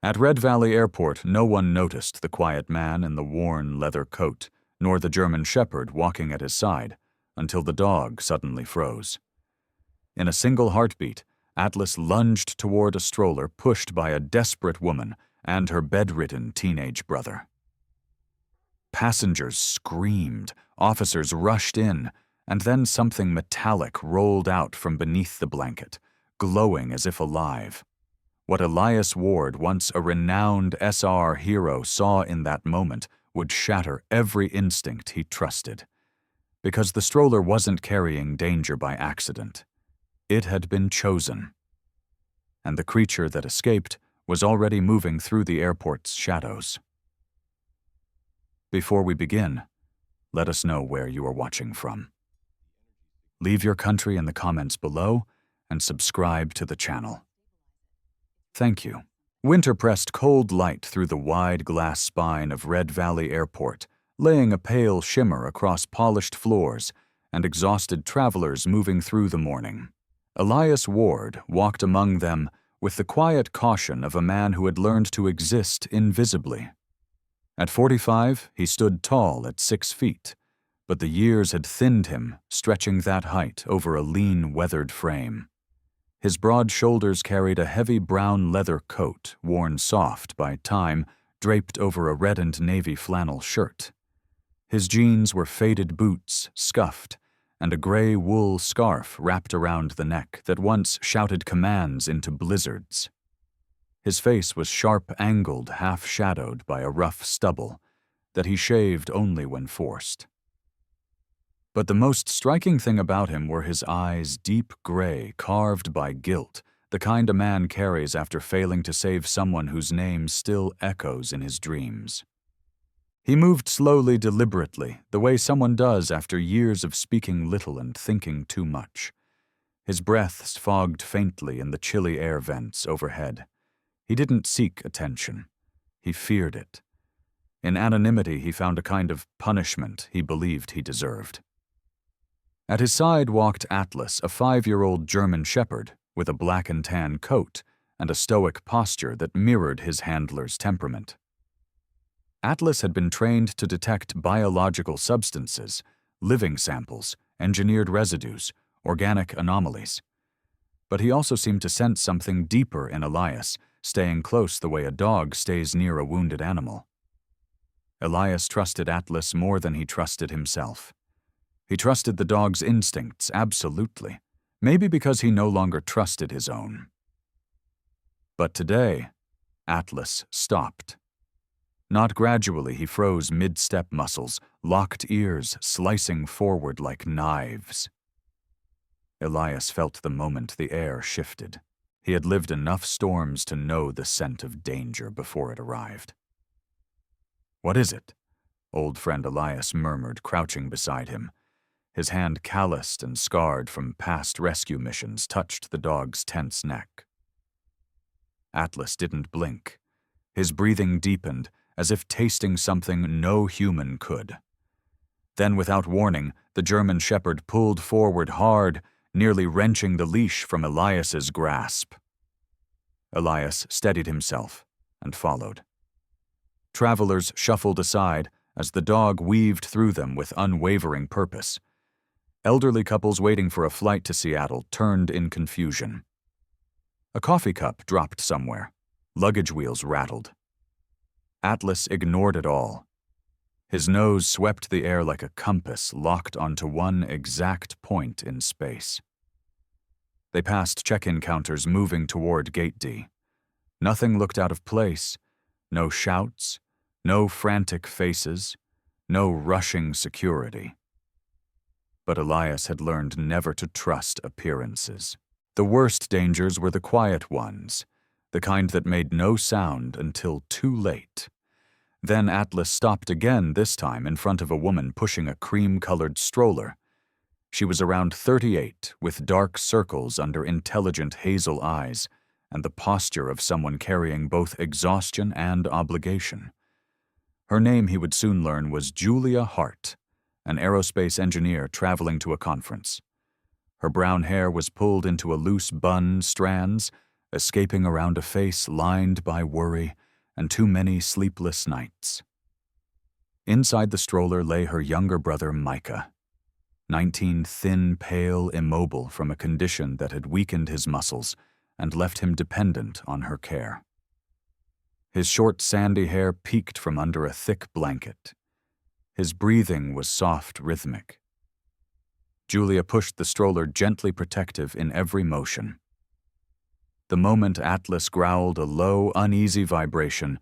At Red Valley Airport, no one noticed the quiet man in the worn leather coat, nor the German shepherd walking at his side, until the dog suddenly froze. In a single heartbeat, Atlas lunged toward a stroller pushed by a desperate woman and her bedridden teenage brother. Passengers screamed, officers rushed in, and then something metallic rolled out from beneath the blanket, glowing as if alive. What Elias Ward, once a renowned SR hero, saw in that moment would shatter every instinct he trusted. Because the stroller wasn't carrying danger by accident. It had been chosen. And the creature that escaped was already moving through the airport's shadows. Before we begin, let us know where you are watching from. Leave your country in the comments below and subscribe to the channel. Thank you. Winter pressed cold light through the wide glass spine of Red Valley Airport, laying a pale shimmer across polished floors and exhausted travelers moving through the morning. Elias Ward walked among them with the quiet caution of a man who had learned to exist invisibly. At 45, he stood tall at 6 feet, but the years had thinned him, stretching that height over a lean, weathered frame. His broad shoulders carried a heavy brown leather coat, worn soft by time, draped over a red and navy flannel shirt. His jeans were faded boots, scuffed, and a gray wool scarf wrapped around the neck that once shouted commands into blizzards. His face was sharp-angled, half-shadowed by a rough stubble that he shaved only when forced. But the most striking thing about him were his eyes, deep gray, carved by guilt, the kind a man carries after failing to save someone whose name still echoes in his dreams. He moved slowly, deliberately, the way someone does after years of speaking little and thinking too much. His breaths fogged faintly in the chilly air vents overhead. He didn't seek attention. He feared it. In anonymity, he found a kind of punishment he believed he deserved. At his side walked Atlas, a 5-year-old German shepherd with a black and tan coat and a stoic posture that mirrored his handler's temperament. Atlas had been trained to detect biological substances, living samples, engineered residues, organic anomalies. But he also seemed to sense something deeper in Elias, staying close the way a dog stays near a wounded animal. Elias trusted Atlas more than he trusted himself. He trusted the dog's instincts, absolutely, maybe because he no longer trusted his own. But today, Atlas stopped. Not gradually, he froze mid-step muscles, locked ears, slicing forward like knives. Elias felt the moment the air shifted. He had lived enough storms to know the scent of danger before it arrived. "What is it?" old friend Elias murmured, crouching beside him. His hand, calloused and scarred from past rescue missions, touched the dog's tense neck. Atlas didn't blink. His breathing deepened, as if tasting something no human could. Then, without warning, the German shepherd pulled forward hard, nearly wrenching the leash from Elias's grasp. Elias steadied himself and followed. Travelers shuffled aside as the dog weaved through them with unwavering purpose. Elderly couples waiting for a flight to Seattle turned in confusion. A coffee cup dropped somewhere. Luggage wheels rattled. Atlas ignored it all. His nose swept the air like a compass locked onto one exact point in space. They passed check-in counters moving toward Gate D. Nothing looked out of place. No shouts, no frantic faces, no rushing security. But Elias had learned never to trust appearances. The worst dangers were the quiet ones, the kind that made no sound until too late. Then Atlas stopped again, this time in front of a woman pushing a cream-colored stroller. She was around 38, with dark circles under intelligent hazel eyes, and the posture of someone carrying both exhaustion and obligation. Her name, he would soon learn, was Julia Hart, an aerospace engineer traveling to a conference. Her brown hair was pulled into a loose bun strands, escaping around a face lined by worry and too many sleepless nights. Inside the stroller lay her younger brother, Micah, 19, thin, pale, immobile from a condition that had weakened his muscles and left him dependent on her care. His short, sandy hair peeked from under a thick blanket. His breathing was soft, rhythmic. Julia pushed the stroller gently protective in every motion. The moment Atlas growled a low, uneasy vibration,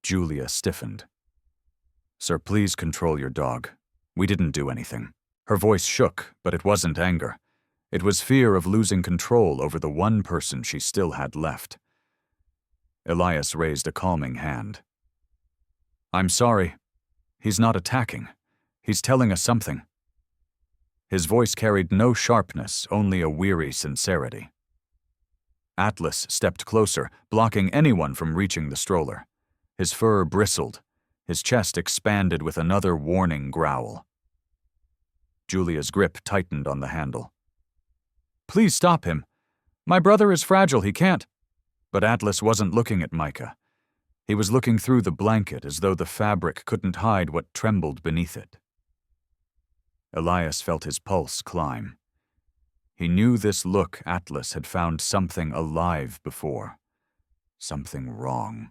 Julia stiffened. "Sir, please control your dog. We didn't do anything." Her voice shook, but it wasn't anger. It was fear of losing control over the one person she still had left. Elias raised a calming hand. "I'm sorry. He's not attacking. He's telling us something." His voice carried no sharpness, only a weary sincerity. Atlas stepped closer, blocking anyone from reaching the stroller. His fur bristled. His chest expanded with another warning growl. Julia's grip tightened on the handle. "Please stop him. My brother is fragile, he can't." But Atlas wasn't looking at Micah. He was looking through the blanket as though the fabric couldn't hide what trembled beneath it. Elias felt his pulse climb. He knew this look Atlas had found something alive before. Something wrong.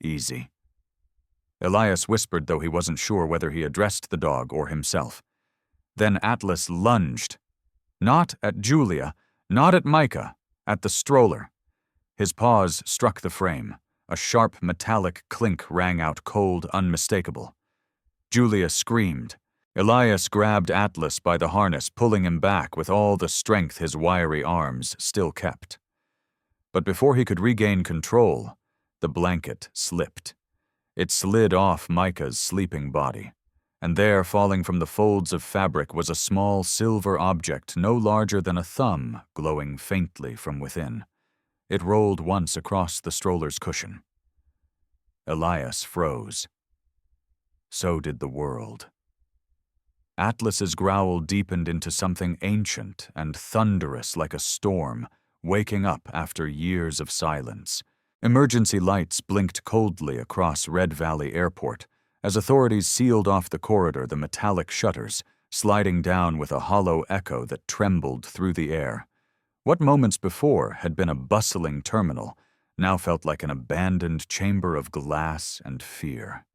"Easy." Elias whispered, though he wasn't sure whether he addressed the dog or himself. Then Atlas lunged. Not at Julia, not at Micah, at the stroller. His paws struck the frame. A sharp metallic clink rang out cold, unmistakable. Julia screamed. Elias grabbed Atlas by the harness, pulling him back with all the strength his wiry arms still kept. But before he could regain control, the blanket slipped. It slid off Micah's sleeping body, and there, falling from the folds of fabric, was a small silver object no larger than a thumb, glowing faintly from within. It rolled once across the stroller's cushion. Elias froze. So did the world. Atlas's growl deepened into something ancient and thunderous like a storm, waking up after years of silence. Emergency lights blinked coldly across Red Valley Airport as authorities sealed off the corridor, the metallic shutters, sliding down with a hollow echo that trembled through the air. What moments before had been a bustling terminal now felt like an abandoned chamber of glass and fear.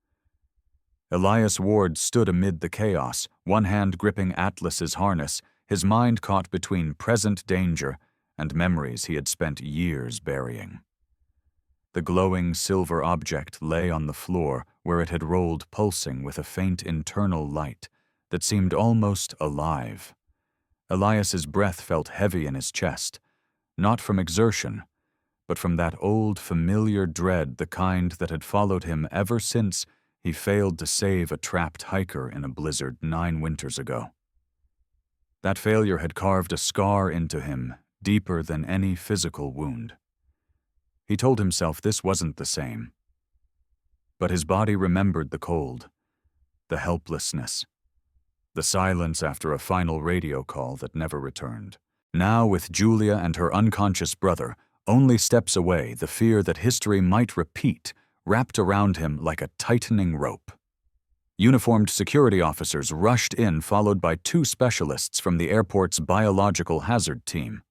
Elias Ward stood amid the chaos, one hand gripping Atlas's harness, his mind caught between present danger and memories he had spent years burying. The glowing silver object lay on the floor where it had rolled, pulsing with a faint internal light that seemed almost alive. Elias's breath felt heavy in his chest, not from exertion, but from that old familiar dread, the kind that had followed him ever since he failed to save a trapped hiker in a blizzard 9 winters ago. That failure had carved a scar into him, deeper than any physical wound. He told himself this wasn't the same. But his body remembered the cold, the helplessness, the silence after a final radio call that never returned. Now, with Julia and her unconscious brother only steps away, the fear that history might repeat wrapped around him like a tightening rope. Uniformed security officers rushed in, followed by 2 specialists from the airport's biological hazard team.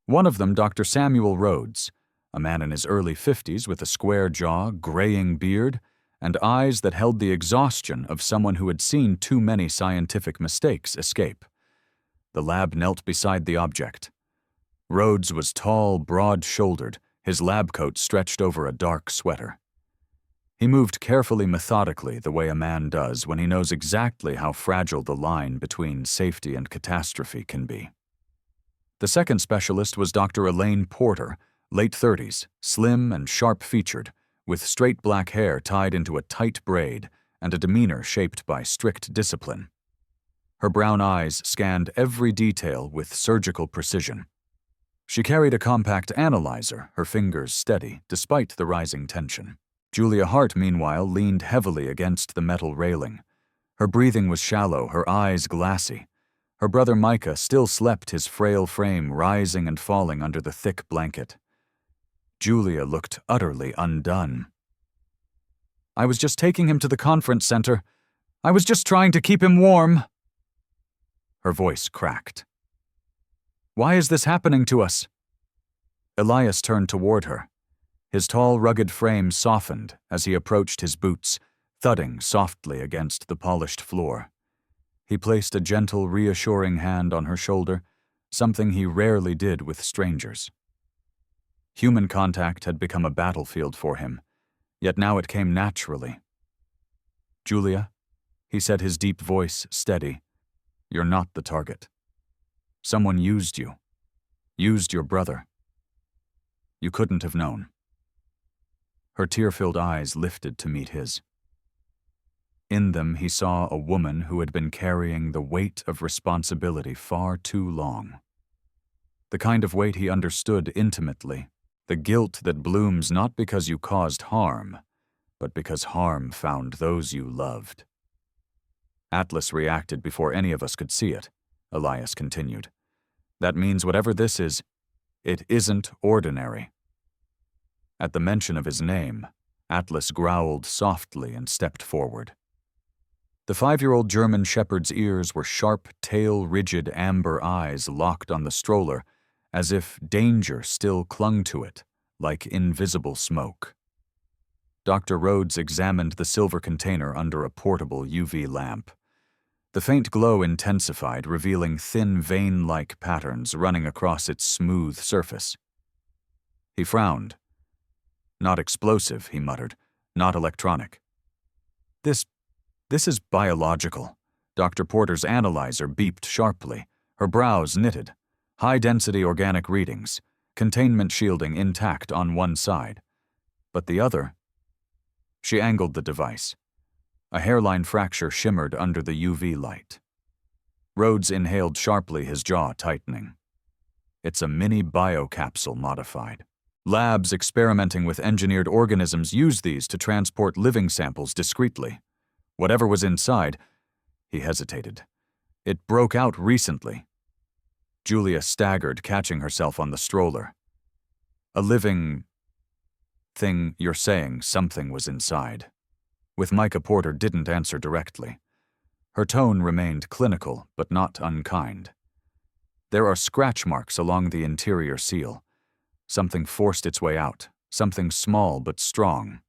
One of them, Dr. Samuel Rhodes, a man in his early 50s with a square jaw, graying beard, and eyes that held the exhaustion of someone who had seen too many scientific mistakes escape. The lab knelt beside the object. Rhodes was tall, broad-shouldered, his lab coat stretched over a dark sweater. He moved carefully, methodically, the way a man does when he knows exactly how fragile the line between safety and catastrophe can be. The second specialist was Dr. Elaine Porter, late 30s, slim and sharp-featured, with straight black hair tied into a tight braid and a demeanor shaped by strict discipline. Her brown eyes scanned every detail with surgical precision. She carried a compact analyzer, her fingers steady, despite the rising tension. Julia Hart, meanwhile, leaned heavily against the metal railing. Her breathing was shallow, her eyes glassy. Her brother Micah still slept, his frail frame rising and falling under the thick blanket. Julia looked utterly undone. "I was just taking him to the conference center. I was just trying to keep him warm." Her voice cracked. "Why is this happening to us?" Elias turned toward her. His tall, rugged frame softened as he approached his boots, thudding softly against the polished floor. He placed a gentle, reassuring hand on her shoulder, something he rarely did with strangers. Human contact had become a battlefield for him, yet now it came naturally. "Julia," he said, his deep voice steady, "you're not the target. Someone used you. Used your brother. You couldn't have known." Her tear-filled eyes lifted to meet his. In them he saw a woman who had been carrying the weight of responsibility far too long. The kind of weight he understood intimately, the guilt that blooms not because you caused harm, but because harm found those you loved. "Atlas reacted before any of us could see it," Elias continued. "That means whatever this is, it isn't ordinary." At the mention of his name, Atlas growled softly and stepped forward. The 5-year-old German shepherd's ears were sharp, tail-rigid amber eyes locked on the stroller, as if danger still clung to it, like invisible smoke. Dr. Rhodes examined the silver container under a portable UV lamp. The faint glow intensified, revealing thin vein-like patterns running across its smooth surface. He frowned. "Not explosive," he muttered. "Not electronic." This is biological." Dr. Porter's analyzer beeped sharply, her brows knitted. High-density organic readings, containment shielding intact on one side. But the other? She angled the device. A hairline fracture shimmered under the UV light. Rhodes inhaled sharply, his jaw tightening. "It's a mini biocapsule modified. Labs experimenting with engineered organisms use these to transport living samples discreetly. Whatever was inside," he hesitated. "It broke out recently." Julia staggered, catching herself on the stroller. "A living thing, you're saying something was inside?" With Micah Porter didn't answer directly. Her tone remained clinical, but not unkind. "There are scratch marks along the interior seal. Something forced its way out, something small but strong."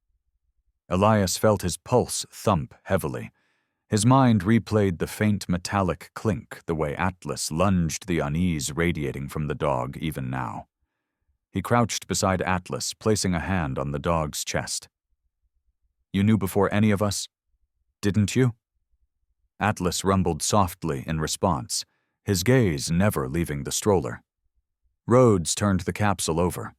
Elias felt his pulse thump heavily. His mind replayed the faint metallic clink, the way Atlas lunged, the unease radiating from the dog even now. He crouched beside Atlas, placing a hand on the dog's chest. "You knew before any of us, didn't you?" Atlas rumbled softly in response, his gaze never leaving the stroller. Rhodes turned the capsule over.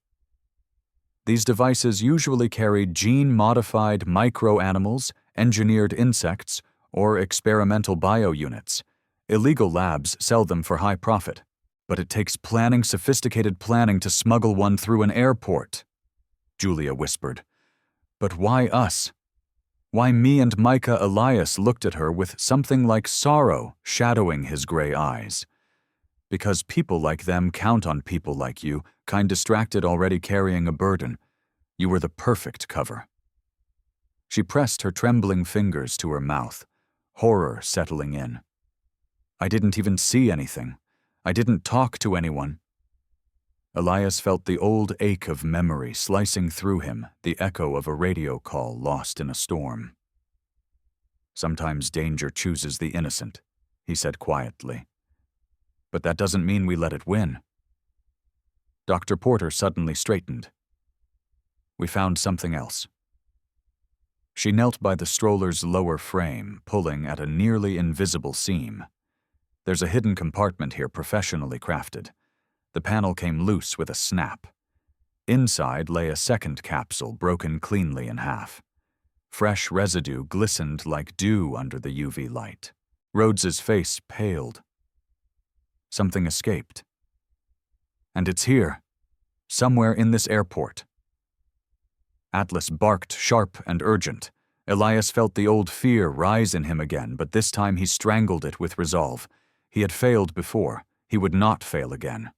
"These devices usually carry gene-modified microanimals, engineered insects, or experimental bio-units. Illegal labs sell them for high profit. But it takes planning, sophisticated planning, to smuggle one through an airport," Julia whispered. "But why us? Why me and Micah?" Elias looked at her with something like sorrow shadowing his gray eyes. "Because people like them count on people like you, kind distracted already carrying a burden. You were the perfect cover." She pressed her trembling fingers to her mouth, horror settling in. "I didn't even see anything. I didn't talk to anyone." Elias felt the old ache of memory slicing through him, the echo of a radio call lost in a storm. "Sometimes danger chooses the innocent," he said quietly. "But that doesn't mean we let it win." Dr. Porter suddenly straightened. "We found something else." She knelt by the stroller's lower frame, pulling at a nearly invisible seam. "There's a hidden compartment here, professionally crafted." The panel came loose with a snap. Inside lay a second capsule, broken cleanly in half. Fresh residue glistened like dew under the UV light. Rhodes's face paled. Something escaped. "And it's here, somewhere in this airport." Atlas barked, sharp and urgent. Elias felt the old fear rise in him again, but this time he strangled it with resolve. He had failed before. He would not fail again.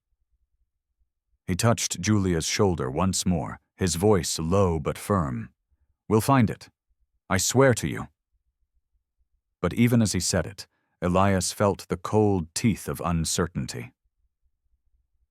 He touched Julia's shoulder once more, his voice low but firm. "We'll find it. I swear to you." But even as he said it, Elias felt the cold teeth of uncertainty.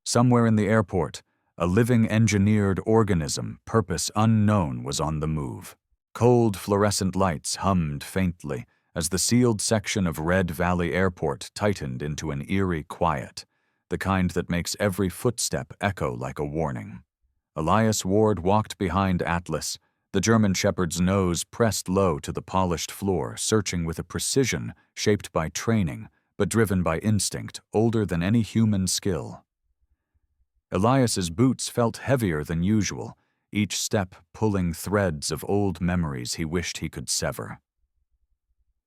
Somewhere in the airport, a living engineered organism, purpose unknown, was on the move. Cold fluorescent lights hummed faintly as the sealed section of Red Valley Airport tightened into an eerie quiet, the kind that makes every footstep echo like a warning. Elias Ward walked behind Atlas, the German shepherd's nose pressed low to the polished floor, searching with a precision shaped by training, but driven by instinct older than any human skill. Elias's boots felt heavier than usual, each step pulling threads of old memories he wished he could sever.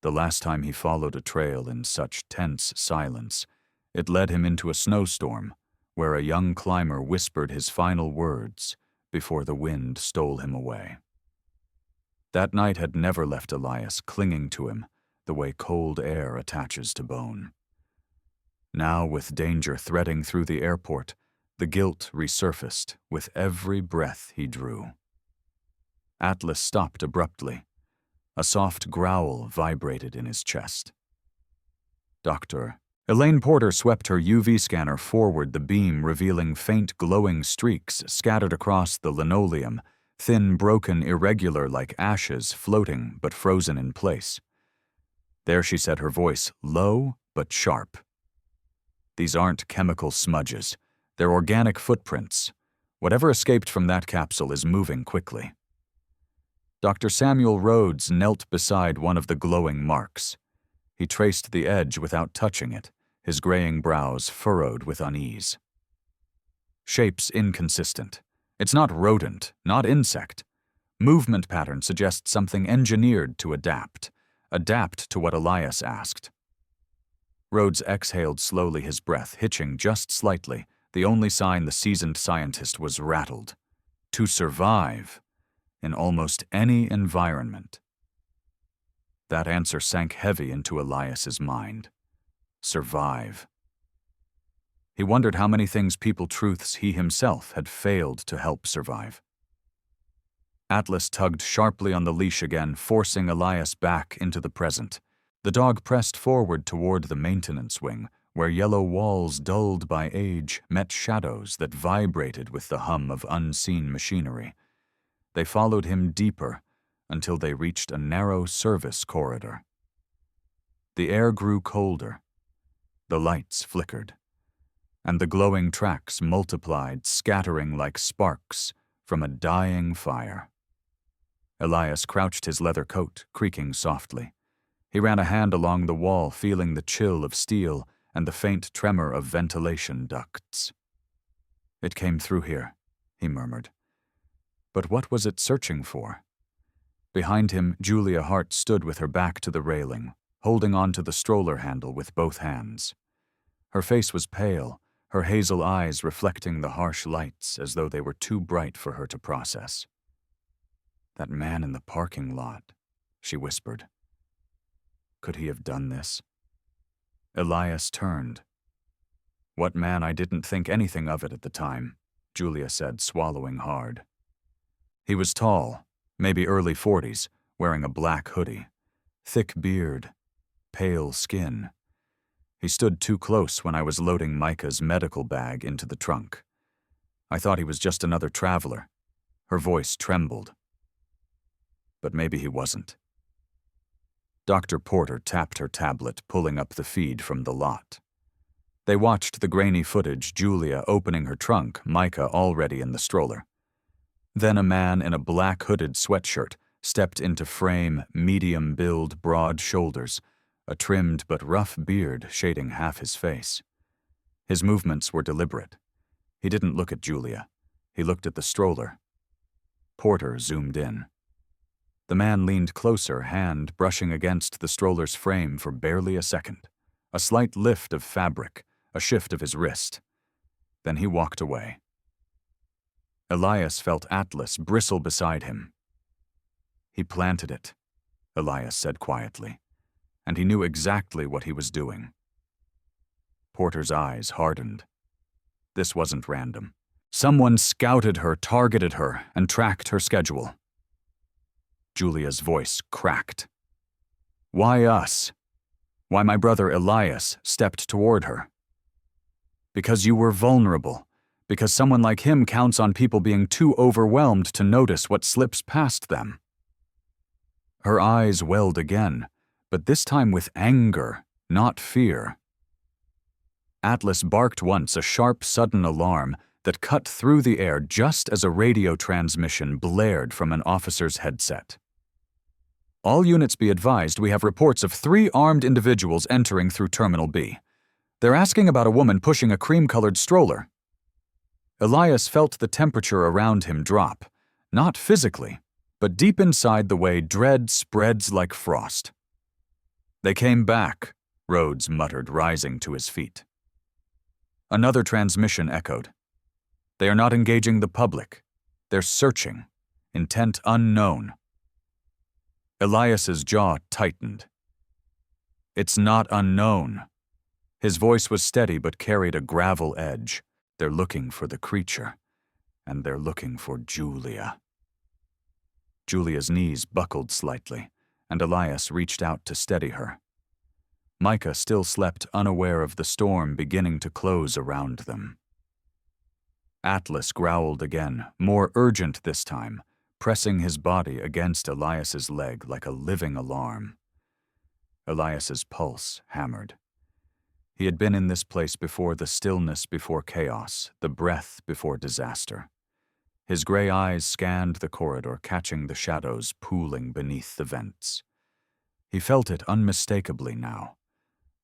The last time he followed a trail in such tense silence, it led him into a snowstorm, where a young climber whispered his final words before the wind stole him away. That night had never left Elias clinging to him the way cold air attaches to bone. Now, with danger threading through the airport, the guilt resurfaced with every breath he drew. Atlas stopped abruptly. A soft growl vibrated in his chest. "Doctor." Elaine Porter swept her UV scanner forward, the beam revealing faint glowing streaks scattered across the linoleum, thin, broken, irregular like ashes floating but frozen in place. There she said, her voice low but sharp. "These aren't chemical smudges. They're organic footprints. Whatever escaped from that capsule is moving quickly." Dr. Samuel Rhodes knelt beside one of the glowing marks. He traced the edge without touching it, his graying brows furrowed with unease. "Shape's inconsistent. It's not rodent, not insect. Movement pattern suggests something engineered to adapt to what Elias asked." Rhodes exhaled slowly, his breath hitching just slightly, the only sign the seasoned scientist was rattled. To survive in almost any environment. That answer sank heavy into Elias's mind. Survive. He wondered how many things, people truths he himself had failed to help survive. Atlas tugged sharply on the leash again, forcing Elias back into the present. The dog pressed forward toward the maintenance wing, where yellow walls dulled by age met shadows that vibrated with the hum of unseen machinery. They followed him deeper until they reached a narrow service corridor. The air grew colder. The lights flickered, and the glowing tracks multiplied, scattering like sparks from a dying fire. Elias crouched, his leather coat creaking softly. He ran a hand along the wall, feeling the chill of steel and the faint tremor of ventilation ducts. "It came through here," he murmured. But what was it searching for? Behind him, Julia Hart stood with her back to the railing, holding onto the stroller handle with both hands. Her face was pale, her hazel eyes reflecting the harsh lights as though they were too bright for her to process. "That man in the parking lot," she whispered. Could he have done this? Elias turned. "What man? I didn't think anything of it at the time," Julia said, swallowing hard. He was tall, maybe early 40s, wearing a black hoodie. Thick beard, pale skin. He stood too close when I was loading Micah's medical bag into the trunk. I thought he was just another traveler. Her voice trembled. But maybe he wasn't. Dr. Porter tapped her tablet, pulling up the feed from the lot. They watched the grainy footage, Julia opening her trunk, Micah already in the stroller. Then a man in a black hooded sweatshirt stepped into frame, medium build, broad shoulders, a trimmed but rough beard shading half his face. His movements were deliberate. He didn't look at Julia. He looked at the stroller. Porter zoomed in. The man leaned closer, hand brushing against the stroller's frame for barely a second. A slight lift of fabric, a shift of his wrist. Then he walked away. Elias felt Atlas bristle beside him. "He planted it," Elias said quietly, "and he knew exactly what he was doing." Porter's eyes hardened. This wasn't random. Someone scouted her, targeted her, and tracked her schedule. Julia's voice cracked. Why us? Why my brother Elias stepped toward her? Because you were vulnerable. Because someone like him counts on people being too overwhelmed to notice what slips past them. Her eyes welled again, but this time with anger, not fear. Atlas barked once, a sharp, sudden alarm that cut through the air just as a radio transmission blared from an officer's headset. All units be advised, we have reports of 3 armed individuals entering through Terminal B. They're asking about a woman pushing a cream-colored stroller. Elias felt the temperature around him drop, not physically, but deep inside the way dread spreads like frost. They came back, Rhodes muttered, rising to his feet. Another transmission echoed. They are not engaging the public. They're searching, intent unknown. Elias's jaw tightened. It's not unknown. His voice was steady but carried a gravel edge. They're looking for the creature, and they're looking for Julia. Julia's knees buckled slightly, and Elias reached out to steady her. Micah still slept, unaware of the storm beginning to close around them. Atlas growled again, more urgent this time, pressing his body against Elias's leg like a living alarm. Elias's pulse hammered. He had been in this place before, the stillness before chaos, the breath before disaster. His gray eyes scanned the corridor, catching the shadows pooling beneath the vents. He felt it unmistakably now.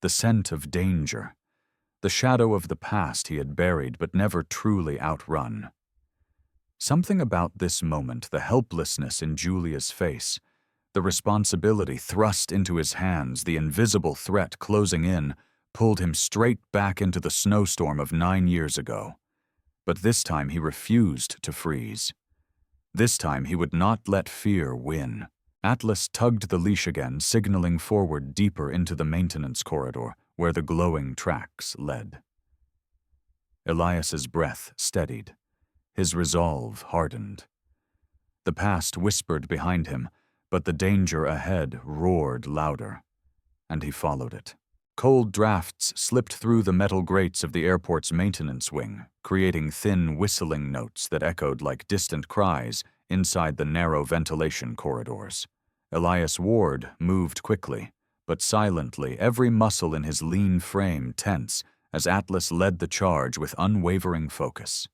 The scent of danger, the shadow of the past he had buried but never truly outrun. Something about this moment, the helplessness in Julia's face, the responsibility thrust into his hands, the invisible threat closing in, pulled him straight back into the snowstorm of 9 years ago. But this time he refused to freeze. This time he would not let fear win. Atlas tugged the leash again, signaling forward deeper into the maintenance corridor, where the glowing tracks led. Elias's breath steadied. His resolve hardened. The past whispered behind him, but the danger ahead roared louder, and he followed it. Cold drafts slipped through the metal grates of the airport's maintenance wing, creating thin whistling notes that echoed like distant cries inside the narrow ventilation corridors. Elias Ward moved quickly, but silently, every muscle in his lean frame tense as Atlas led the charge with unwavering focus.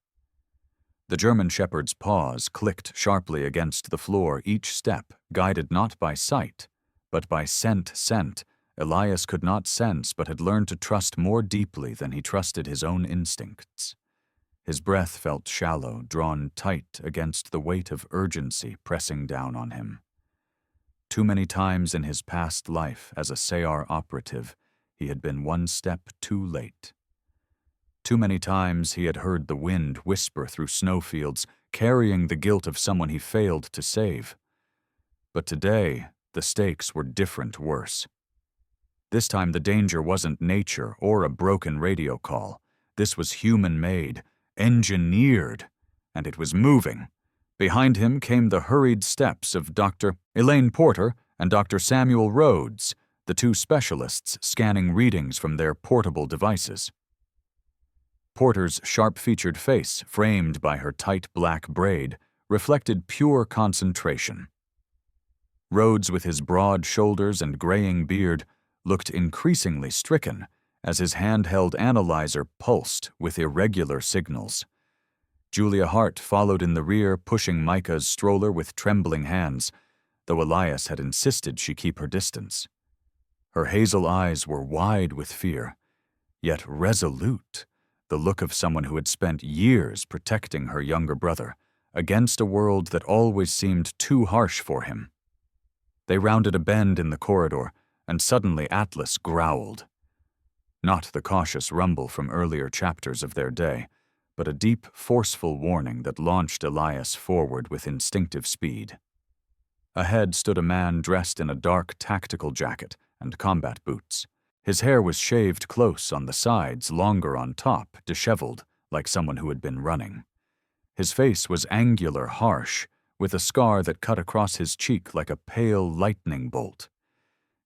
The German shepherd's paws clicked sharply against the floor, each step guided not by sight, but by scent. Elias could not sense but had learned to trust more deeply than he trusted his own instincts. His breath felt shallow, drawn tight against the weight of urgency pressing down on him. Too many times in his past life as a Sayar operative, he had been one step too late. Too many times he had heard the wind whisper through snowfields, carrying the guilt of someone he failed to save. But today, the stakes were different, worse. This time the danger wasn't nature or a broken radio call. This was human-made, engineered, and it was moving. Behind him came the hurried steps of Dr. Elaine Porter and Dr. Samuel Rhodes, the 2 specialists scanning readings from their portable devices. Porter's sharp-featured face, framed by her tight black braid, reflected pure concentration. Rhodes, with his broad shoulders and graying beard, looked increasingly stricken as his handheld analyzer pulsed with irregular signals. Julia Hart followed in the rear, pushing Micah's stroller with trembling hands, though Elias had insisted she keep her distance. Her hazel eyes were wide with fear, yet resolute, the look of someone who had spent years protecting her younger brother against a world that always seemed too harsh for him. They rounded a bend in the corridor, and suddenly Atlas growled. Not the cautious rumble from earlier chapters of their day, but a deep, forceful warning that launched Elias forward with instinctive speed. Ahead stood a man dressed in a dark tactical jacket and combat boots. His hair was shaved close on the sides, longer on top, disheveled, like someone who had been running. His face was angular, harsh, with a scar that cut across his cheek like a pale lightning bolt.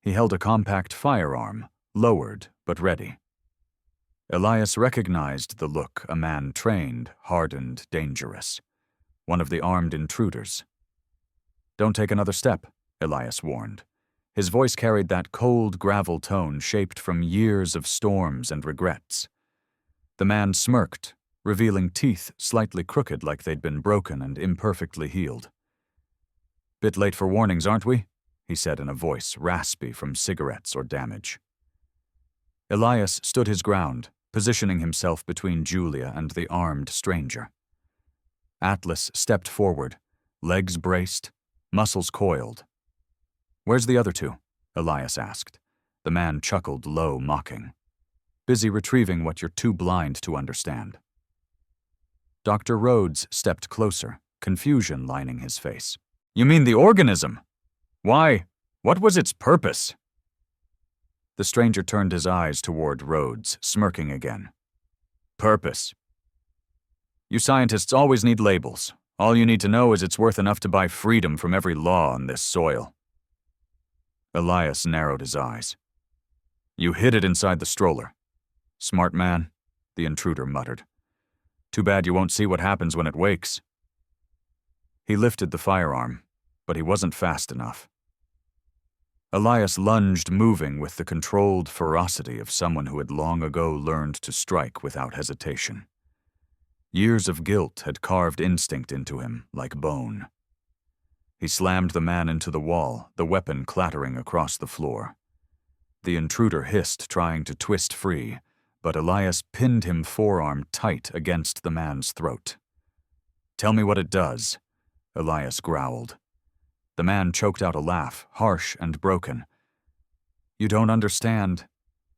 He held a compact firearm, lowered but ready. Elias recognized the look, a man trained, hardened, dangerous. One of the armed intruders. "Don't take another step," Elias warned. His voice carried that cold gravel tone shaped from years of storms and regrets. The man smirked, revealing teeth slightly crooked like they'd been broken and imperfectly healed. "Bit late for warnings, aren't we?" he said in a voice raspy from cigarettes or damage. Elias stood his ground, positioning himself between Julia and the armed stranger. Atlas stepped forward, legs braced, muscles coiled. "Where's the other two?" Elias asked. The man chuckled low, mocking. "Busy retrieving what you're too blind to understand." Dr. Rhodes stepped closer, confusion lining his face. "You mean the organism? Why? What was its purpose?" The stranger turned his eyes toward Rhodes, smirking again. "Purpose. You scientists always need labels. All you need to know is it's worth enough to buy freedom from every law on this soil." Elias narrowed his eyes. "You hid it inside the stroller." "Smart man," the intruder muttered. "Too bad you won't see what happens when it wakes." He lifted the firearm, but he wasn't fast enough. Elias lunged, moving with the controlled ferocity of someone who had long ago learned to strike without hesitation. Years of guilt had carved instinct into him like bone. He slammed the man into the wall, the weapon clattering across the floor. The intruder hissed, trying to twist free, but Elias pinned him forearm tight against the man's throat. "Tell me what it does," Elias growled. The man choked out a laugh, harsh and broken. "You don't understand.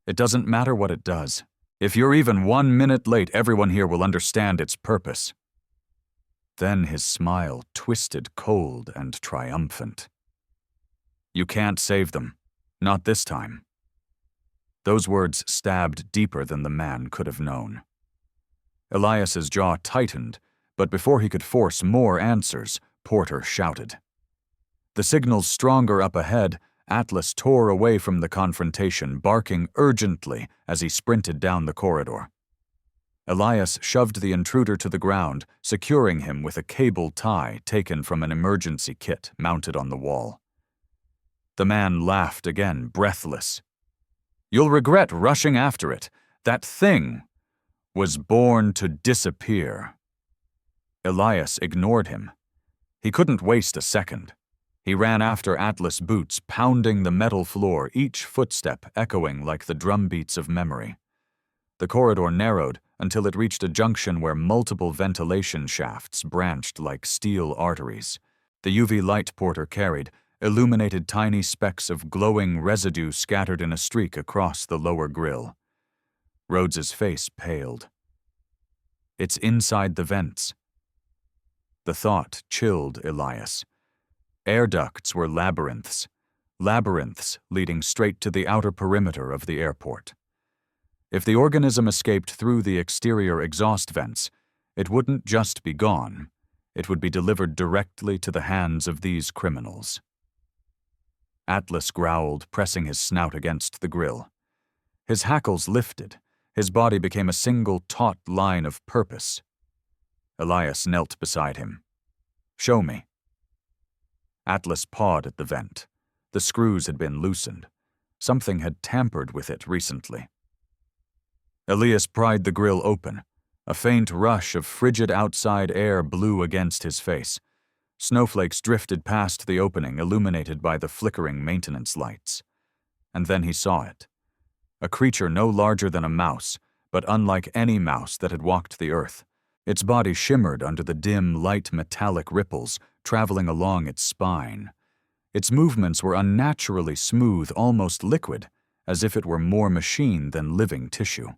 It doesn't matter what it does. If you're even 1 minute late, everyone here will understand its purpose." Then his smile twisted cold and triumphant. "You can't save them. Not this time." Those words stabbed deeper than the man could have known. Elias's jaw tightened, but before he could force more answers, Porter shouted. The signals stronger up ahead, Atlas tore away from the confrontation, barking urgently as he sprinted down the corridor. Elias shoved the intruder to the ground, securing him with a cable tie taken from an emergency kit mounted on the wall. The man laughed again, breathless. "You'll regret rushing after it. That thing was born to disappear." Elias ignored him. He couldn't waste a second. He ran after Atlas boots, pounding the metal floor, each footstep echoing like the drumbeats of memory. The corridor narrowed until it reached a junction where multiple ventilation shafts branched like steel arteries. The UV light Porter carried illuminated tiny specks of glowing residue scattered in a streak across the lower grill. Rhodes's face paled. "It's inside the vents." The thought chilled Elias. Air ducts were labyrinths leading straight to the outer perimeter of the airport. If the organism escaped through the exterior exhaust vents, it wouldn't just be gone, it would be delivered directly to the hands of these criminals. Atlas growled, pressing his snout against the grill. His hackles lifted, his body became a single taut line of purpose. Elias knelt beside him. "Show me." Atlas pawed at the vent. The screws had been loosened. Something had tampered with it recently. Elias pried the grill open. A faint rush of frigid outside air blew against his face. Snowflakes drifted past the opening, illuminated by the flickering maintenance lights. And then he saw it. A creature no larger than a mouse, but unlike any mouse that had walked the earth. Its body shimmered under the dim, light metallic ripples traveling along its spine. Its movements were unnaturally smooth, almost liquid, as if it were more machine than living tissue.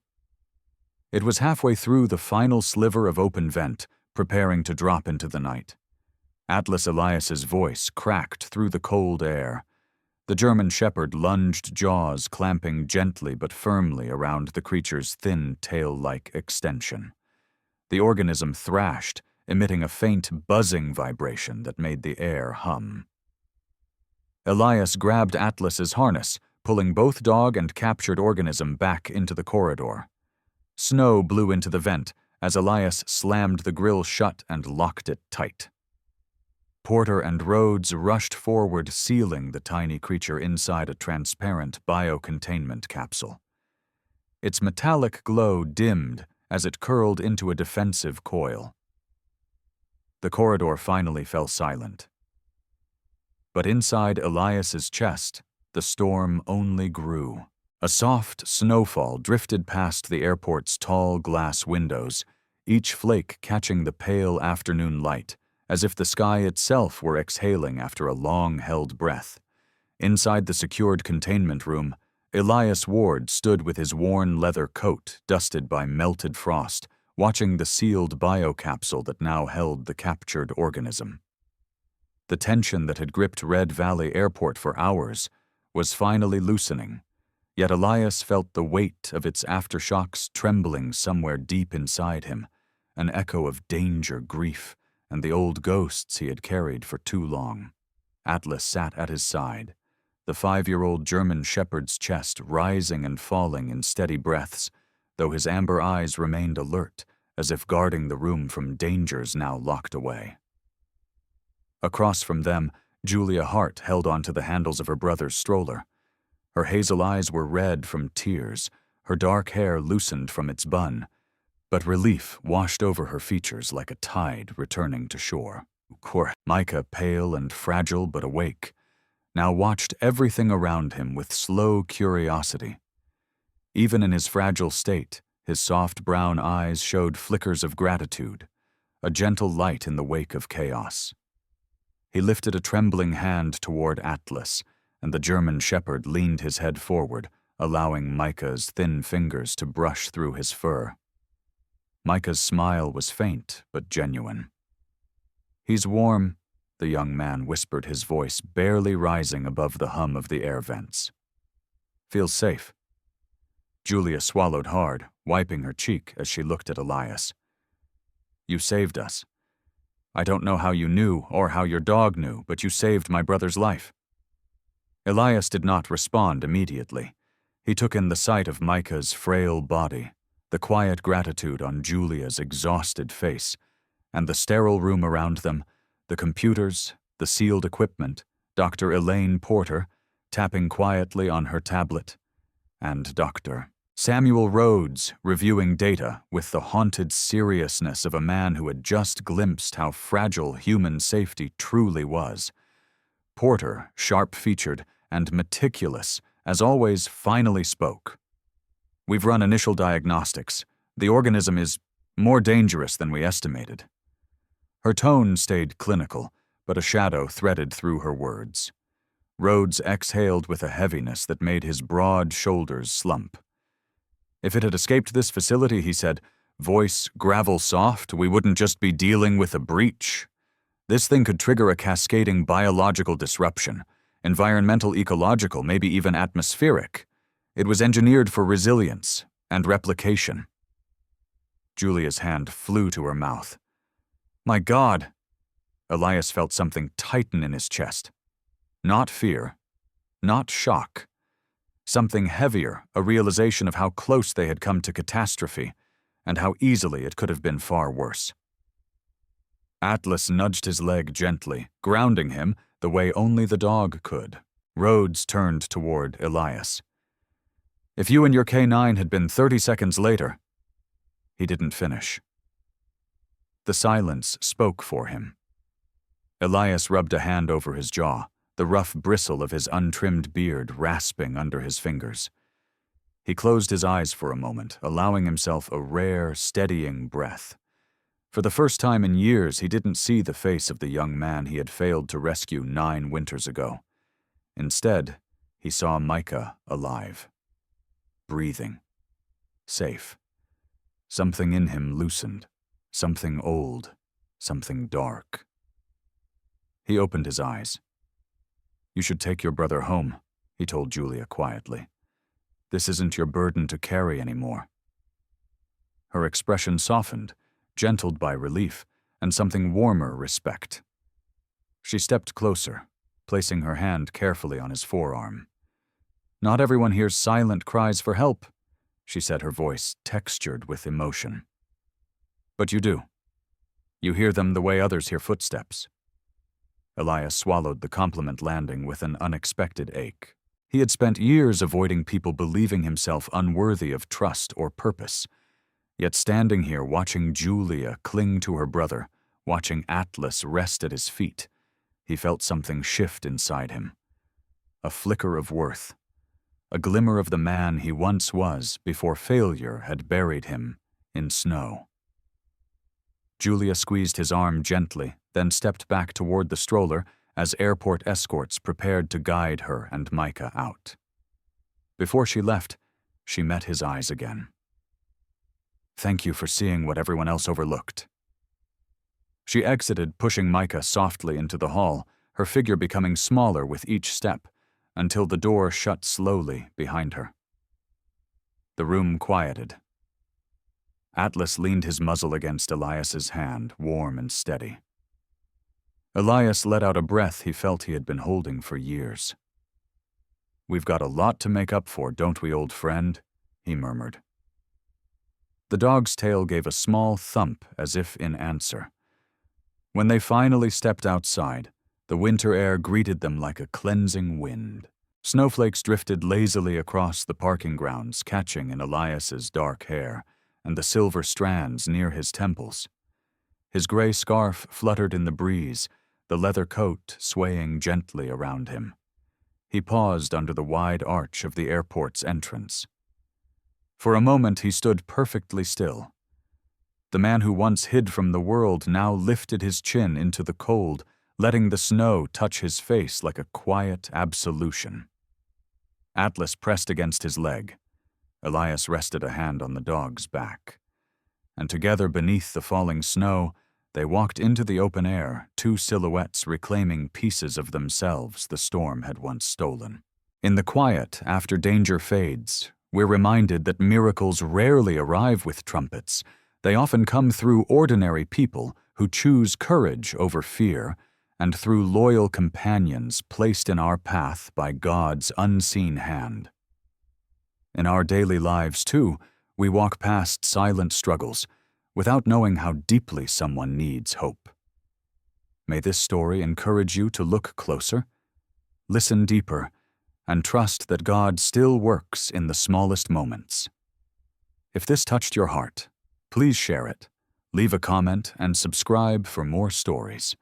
It was halfway through the final sliver of open vent, preparing to drop into the night. Atlas Elias's voice cracked through the cold air. The German shepherd lunged, jaws clamping gently but firmly around the creature's thin tail-like extension. The organism thrashed, emitting a faint buzzing vibration that made the air hum. Elias grabbed Atlas's harness, pulling both dog and captured organism back into the corridor. Snow blew into the vent as Elias slammed the grill shut and locked it tight. Porter and Rhodes rushed forward, sealing the tiny creature inside a transparent biocontainment capsule. Its metallic glow dimmed as it curled into a defensive coil. The corridor finally fell silent. But inside Elias's chest, the storm only grew. A soft snowfall drifted past the airport's tall glass windows, each flake catching the pale afternoon light, as if the sky itself were exhaling after a long-held breath. Inside the secured containment room, Elias Ward stood with his worn leather coat dusted by melted frost, watching the sealed biocapsule that now held the captured organism. The tension that had gripped Red Valley Airport for hours was finally loosening, yet Elias felt the weight of its aftershocks trembling somewhere deep inside him, an echo of danger, grief, and the old ghosts he had carried for too long. Atlas sat at his side, the 5-year-old German shepherd's chest rising and falling in steady breaths, though his amber eyes remained alert, as if guarding the room from dangers now locked away. Across from them, Julia Hart held onto the handles of her brother's stroller. Her hazel eyes were red from tears, her dark hair loosened from its bun, but relief washed over her features like a tide returning to shore. Micah, pale and fragile but awake, now watched everything around him with slow curiosity. Even in his fragile state, his soft brown eyes showed flickers of gratitude, a gentle light in the wake of chaos. He lifted a trembling hand toward Atlas, and the German shepherd leaned his head forward, allowing Micah's thin fingers to brush through his fur. Micah's smile was faint but genuine. "He's warm," the young man whispered, his voice barely rising above the hum of the air vents. "Feels safe." Julia swallowed hard, wiping her cheek as she looked at Elias. "You saved us. I don't know how you knew or how your dog knew, but you saved my brother's life." Elias did not respond immediately. He took in the sight of Micah's frail body, the quiet gratitude on Julia's exhausted face, and the sterile room around them, the computers, the sealed equipment, Dr. Elaine Porter tapping quietly on her tablet, and Dr. Samuel Rhodes reviewing data with the haunted seriousness of a man who had just glimpsed how fragile human safety truly was. Porter, sharp-featured and meticulous, as always, finally spoke. "We've run initial diagnostics. The organism is more dangerous than we estimated." Her tone stayed clinical, but a shadow threaded through her words. Rhodes exhaled with a heaviness that made his broad shoulders slump. "If it had escaped this facility," he said, voice gravel soft, "we wouldn't just be dealing with a breach. This thing could trigger a cascading biological disruption, environmental, ecological, maybe even atmospheric. It was engineered for resilience and replication." Julia's hand flew to her mouth. "My God!" Elias felt something tighten in his chest. Not fear, not shock. Something heavier, a realization of how close they had come to catastrophe, and how easily it could have been far worse. Atlas nudged his leg gently, grounding him the way only the dog could. Rhodes turned toward Elias. "If you and your K9 had been 30 seconds later..." He didn't finish. The silence spoke for him. Elias rubbed a hand over his jaw, the rough bristle of his untrimmed beard rasping under his fingers. He closed his eyes for a moment, allowing himself a rare, steadying breath. For the first time in years, he didn't see the face of the young man he had failed to rescue 9 winters ago. Instead, he saw Micah alive, breathing, safe. Something in him loosened, something old, something dark. He opened his eyes. You should take your brother home, he told Julia quietly. This isn't your burden to carry anymore. Her expression softened, gentled by relief, and something warmer respect. She stepped closer, placing her hand carefully on his forearm. Not everyone hears silent cries for help, she said, her voice textured with emotion. But you do. You hear them the way others hear footsteps. Elias swallowed the compliment landing with an unexpected ache. He had spent years avoiding people believing himself unworthy of trust or purpose. Yet standing here watching Julia cling to her brother, watching Atlas rest at his feet, he felt something shift inside him. A flicker of worth. A glimmer of the man he once was before failure had buried him in snow. Julia squeezed his arm gently, then stepped back toward the stroller as airport escorts prepared to guide her and Micah out. Before she left, she met his eyes again. Thank you for seeing what everyone else overlooked. She exited, pushing Micah softly into the hall, her figure becoming smaller with each step, until the door shut slowly behind her. The room quieted. Atlas leaned his muzzle against Elias's hand, warm and steady. Elias let out a breath he felt he had been holding for years. We've got a lot to make up for, don't we, old friend? He murmured. The dog's tail gave a small thump as if in answer. When they finally stepped outside, the winter air greeted them like a cleansing wind. Snowflakes drifted lazily across the parking grounds, catching in Elias's dark hair and the silver strands near his temples. His gray scarf fluttered in the breeze, the leather coat swaying gently around him. He paused under the wide arch of the airport's entrance. For a moment he stood perfectly still. The man who once hid from the world now lifted his chin into the cold, letting the snow touch his face like a quiet absolution. Atlas pressed against his leg. Elias rested a hand on the dog's back. And together beneath the falling snow, they walked into the open air, two silhouettes reclaiming pieces of themselves the storm had once stolen. In the quiet, after danger fades, we're reminded that miracles rarely arrive with trumpets. They often come through ordinary people who choose courage over fear, and through loyal companions placed in our path by God's unseen hand. In our daily lives, too, we walk past silent struggles without knowing how deeply someone needs hope. May this story encourage you to look closer, listen deeper, and trust that God still works in the smallest moments. If this touched your heart, please share it, leave a comment, and subscribe for more stories.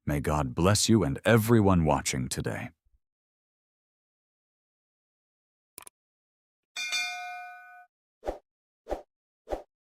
May God bless you and everyone watching today.